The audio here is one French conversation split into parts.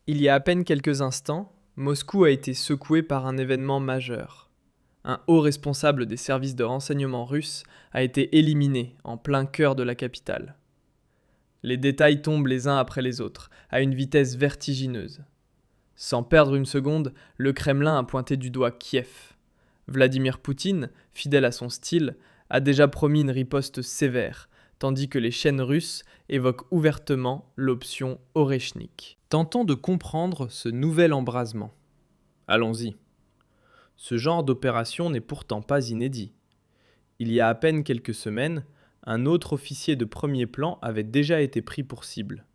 Il y a à peine quelques instants, Moscou a été secoué par un événement majeur. Un haut responsable des services de renseignement russes a été éliminé en plein cœur de la capitale. Les détails tombent les uns après les autres, à une vitesse vertigineuse. Sans perdre une seconde, le Kremlin a pointé du doigt Kiev. Vladimir Poutine, fidèle à son style, a déjà promis une riposte sévère, tandis que les chaînes russes évoquent ouvertement l'option Oreshnik. Tentons de comprendre ce nouvel embrasement. Allons-y. Ce genre d'opération n'est pourtant pas inédit. Il y a à peine quelques semaines, un autre officier de premier plan avait déjà été pris pour cible.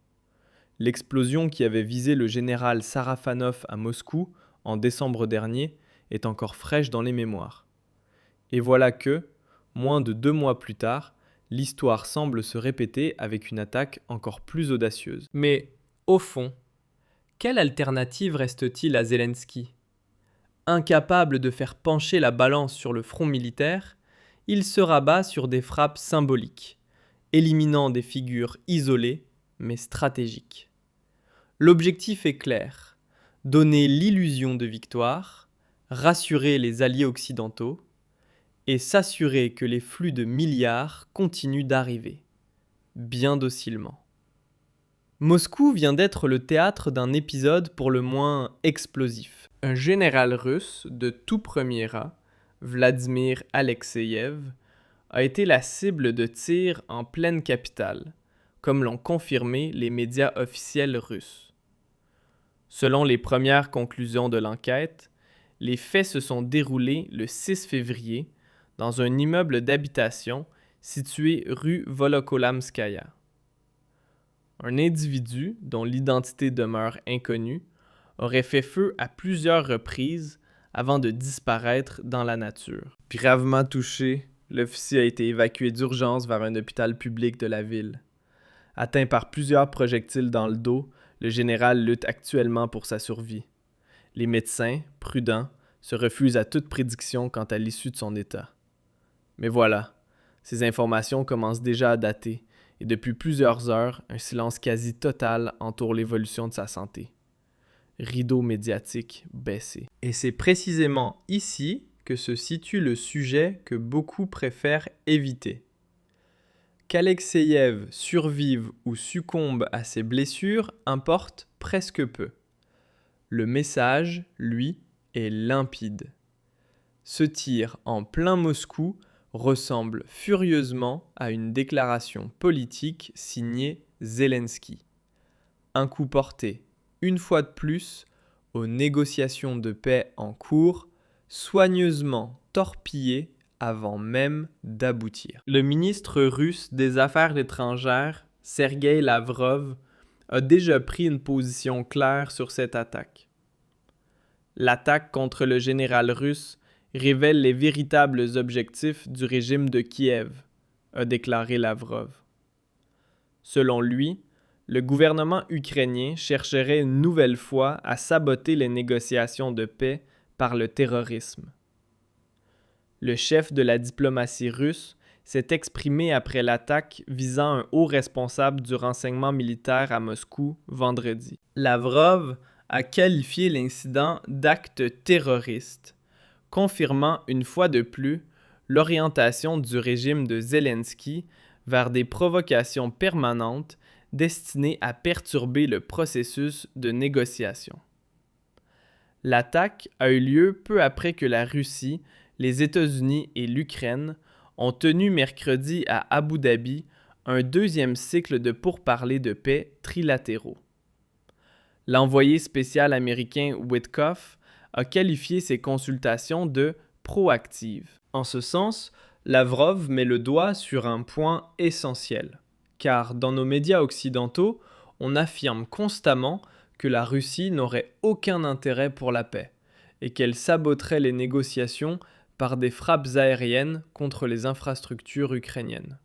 L'explosion qui avait visé le général Sarafanov à Moscou en décembre dernier est encore fraîche dans les mémoires. Et voilà que, moins de 2 mois plus tard, l'histoire semble se répéter avec une attaque encore plus audacieuse. Mais, au fond, quelle alternative reste-t-il à Zelensky ? Incapable de faire pencher la balance sur le front militaire, il se rabat sur des frappes symboliques, éliminant des figures isolées mais stratégiques. L'objectif est clair, donner l'illusion de victoire, rassurer les alliés occidentaux et s'assurer que les flux de milliards continuent d'arriver, bien docilement. Moscou vient d'être le théâtre d'un épisode pour le moins explosif. Un général russe de tout premier rang, Vladimir Alexeyev, a été la cible de tirs en pleine capitale, comme l'ont confirmé les médias officiels russes. Selon les premières conclusions de l'enquête, les faits se sont déroulés le 6 février dans un immeuble d'habitation situé rue Volokolamskaya. Un individu, dont l'identité demeure inconnue, aurait fait feu à plusieurs reprises avant de disparaître dans la nature. Gravement touché, l'officier a été évacué d'urgence vers un hôpital public de la ville. Atteint par plusieurs projectiles dans le dos, le général lutte actuellement pour sa survie. Les médecins, prudents, se refusent à toute prédiction quant à l'issue de son état. Mais voilà, ces informations commencent déjà à dater, et depuis plusieurs heures, un silence quasi total entoure l'évolution de sa santé. Rideau médiatique baissé. Et c'est précisément ici que se situe le sujet que beaucoup préfèrent éviter. Qu'Alexeyev survive ou succombe à ses blessures importe presque peu. Le message, lui, est limpide. Ce tir en plein Moscou ressemble furieusement à une déclaration politique signée Zelensky. Un coup porté, une fois de plus, aux négociations de paix en cours, soigneusement torpillées avant même d'aboutir. Le ministre russe des Affaires étrangères, Sergueï Lavrov, a déjà pris une position claire sur cette attaque. L'attaque contre le général russe révèle les véritables objectifs du régime de Kiev, a déclaré Lavrov. Selon lui, le gouvernement ukrainien chercherait une nouvelle fois à saboter les négociations de paix par le terrorisme. Le chef de la diplomatie russe s'est exprimé après l'attaque visant un haut responsable du renseignement militaire à Moscou vendredi. Lavrov a qualifié l'incident d'acte terroriste, confirmant une fois de plus l'orientation du régime de Zelensky vers des provocations permanentes destinées à perturber le processus de négociation. L'attaque a eu lieu peu après que la Russie, les États-Unis et l'Ukraine ont tenu mercredi à Abu Dhabi un deuxième cycle de pourparlers de paix trilatéraux. L'envoyé spécial américain Witkoff a qualifié ces consultations de proactives. En ce sens, Lavrov met le doigt sur un point essentiel, car dans nos médias occidentaux, on affirme constamment que la Russie n'aurait aucun intérêt pour la paix et qu'elle saboterait les négociations par des frappes aériennes contre les infrastructures ukrainiennes.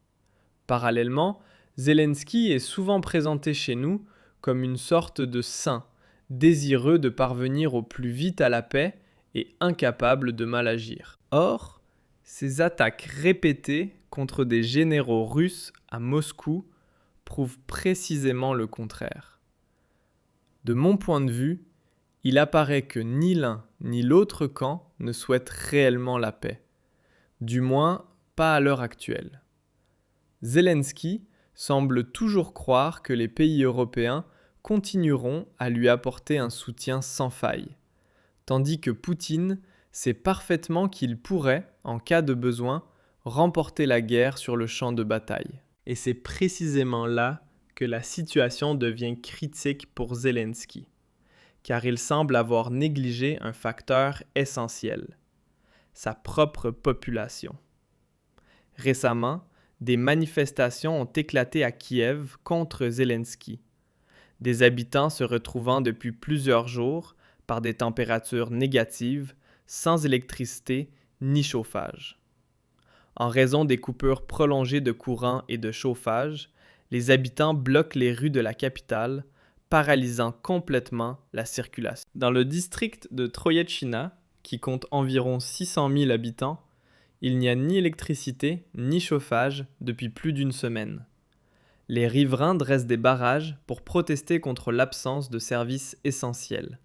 Parallèlement, Zelensky est souvent présenté chez nous comme une sorte de saint, désireux de parvenir au plus vite à la paix et incapable de mal agir. Or, ces attaques répétées contre des généraux russes à Moscou prouvent précisément le contraire. De mon point de vue, il apparaît que ni l'un ni l'autre camp ne souhaitent réellement la paix. Du moins, pas à l'heure actuelle. Zelensky semble toujours croire que les pays européens continueront à lui apporter un soutien sans faille, tandis que Poutine sait parfaitement qu'il pourrait, en cas de besoin, remporter la guerre sur le champ de bataille. Et c'est précisément là que la situation devient critique pour Zelensky, car il semble avoir négligé un facteur essentiel, sa propre population. Récemment, des manifestations ont éclaté à Kiev contre Zelensky, des habitants se retrouvant depuis plusieurs jours par des températures négatives, sans électricité ni chauffage. En raison des coupures prolongées de courant et de chauffage, les habitants bloquent les rues de la capitale, paralysant complètement la circulation. Dans le district de Troyetchina, qui compte environ 600 000 habitants, il n'y a ni électricité ni chauffage depuis plus d'une semaine. Les riverains dressent des barrages pour protester contre l'absence de services essentiels.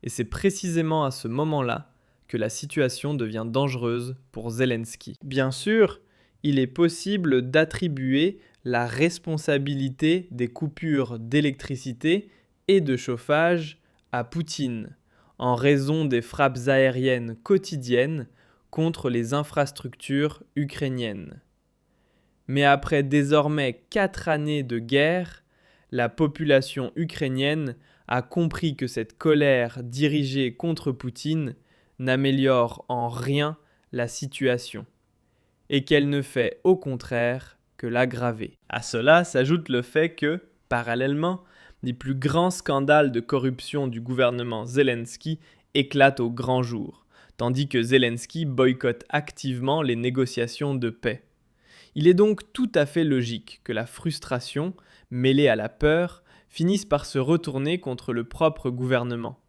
Et c'est précisément à ce moment-là que la situation devient dangereuse pour Zelensky. Bien sûr, il est possible d'attribuer la responsabilité des coupures d'électricité et de chauffage à Poutine, en raison des frappes aériennes quotidiennes contre les infrastructures ukrainiennes. Mais après désormais 4 années de guerre, la population ukrainienne a compris que cette colère dirigée contre Poutine n'améliore en rien la situation et qu'elle ne fait au contraire que l'aggraver. À cela s'ajoute le fait que, parallèlement, les plus grands scandales de corruption du gouvernement Zelensky éclatent au grand jour, tandis que Zelensky boycotte activement les négociations de paix. Il est donc tout à fait logique que la frustration, mêlée à la peur, finisse par se retourner contre le propre gouvernement.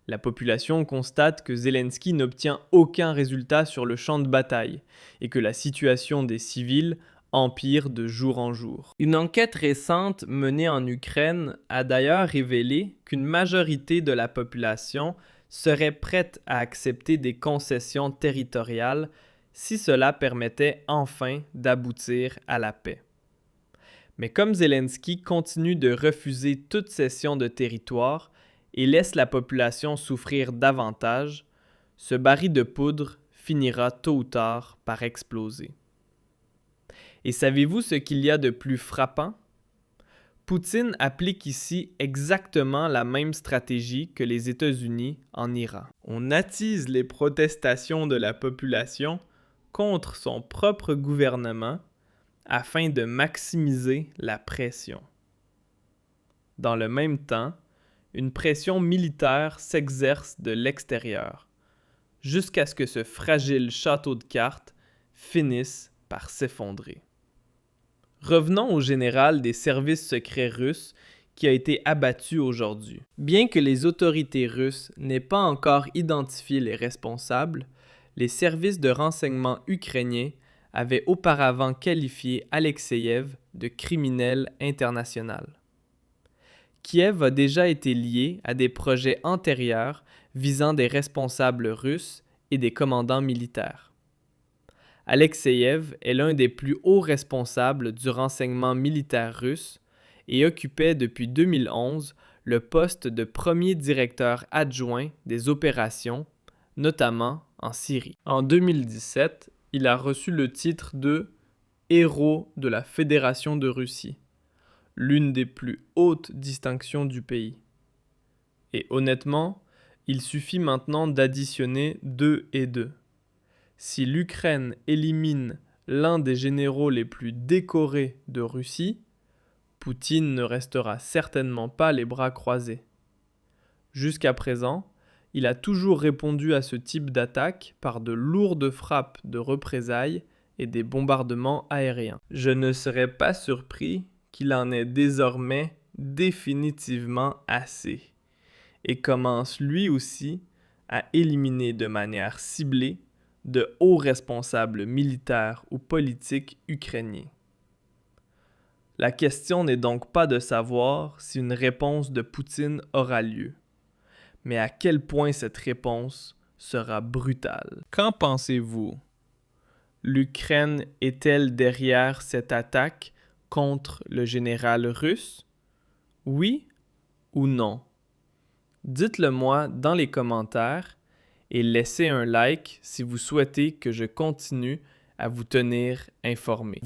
La population constate que Zelensky n'obtient aucun résultat sur le champ de bataille et que la situation des civils empire de jour en jour. Une enquête récente menée en Ukraine a d'ailleurs révélé qu'une majorité de la population serait prête à accepter des concessions territoriales si cela permettait enfin d'aboutir à la paix. Mais comme Zelensky continue de refuser toute cession de territoire et laisse la population souffrir davantage, ce baril de poudre finira tôt ou tard par exploser. Et savez-vous ce qu'il y a de plus frappant? Poutine applique ici exactement la même stratégie que les États-Unis en Iran. On attise les protestations de la population contre son propre gouvernement afin de maximiser la pression. Dans le même temps, une pression militaire s'exerce de l'extérieur, jusqu'à ce que ce fragile château de cartes finisse par s'effondrer. Revenons au général des services secrets russes qui a été abattu aujourd'hui. Bien que les autorités russes n'aient pas encore identifié les responsables, les services de renseignement ukrainiens avaient auparavant qualifié Alexeïev de criminel international. Kiev a déjà été lié à des projets antérieurs visant des responsables russes et des commandants militaires. Alexeïev est l'un des plus hauts responsables du renseignement militaire russe et occupait depuis 2011 le poste de premier directeur adjoint des opérations, notamment en Syrie. En 2017, il a reçu le titre de Héros de la Fédération de Russie, l'une des plus hautes distinctions du pays. Et honnêtement, il suffit maintenant d'additionner 2 et 2. Si l'Ukraine élimine l'un des généraux les plus décorés de Russie, Poutine ne restera certainement pas les bras croisés. Jusqu'à présent, il a toujours répondu à ce type d'attaque par de lourdes frappes de représailles et des bombardements aériens. Je ne serais pas surpris qu'il en ait désormais définitivement assez et commence lui aussi à éliminer de manière ciblée de hauts responsables militaires ou politiques ukrainiens. La question n'est donc pas de savoir si une réponse de Poutine aura lieu, mais à quel point cette réponse sera brutale. Qu'en pensez-vous? L'Ukraine est-elle derrière cette attaque contre le général russe? Oui ou non? Dites-le moi dans les commentaires et laissez un like si vous souhaitez que je continue à vous tenir informé.